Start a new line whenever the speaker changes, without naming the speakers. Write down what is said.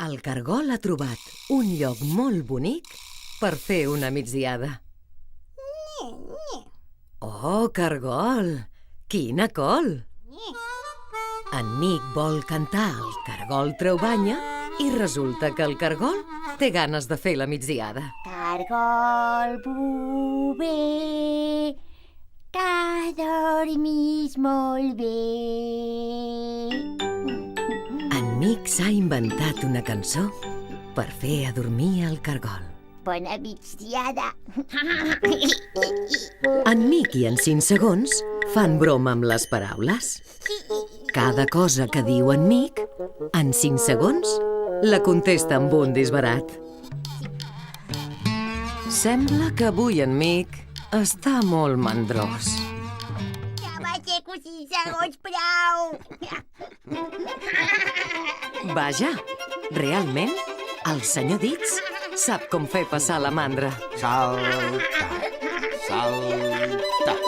El cargol ha trobat un lloc molt bonic per fer una migdiada. Oh, cargol! Quina col! En Mic vol cantar el cargol treu banya i resulta que el cargol té ganes de fer la migdiada.
Cargol bover, que dormis molt bé.
En Mic s'ha inventat una cançó per fer adormir el cargol.
Bona migdiada.
En Mic i en 5 segons fan broma amb les paraules. Cada cosa que diu en Mic, en 5 segons, la contesta amb un disbarat. Sembla que avui en Mic està molt mandrós.
Ja m'aixeco 5 segons, prou.
Vaja, realment, el senyor Dits sap com fer passar la mandra.
Salta, salta.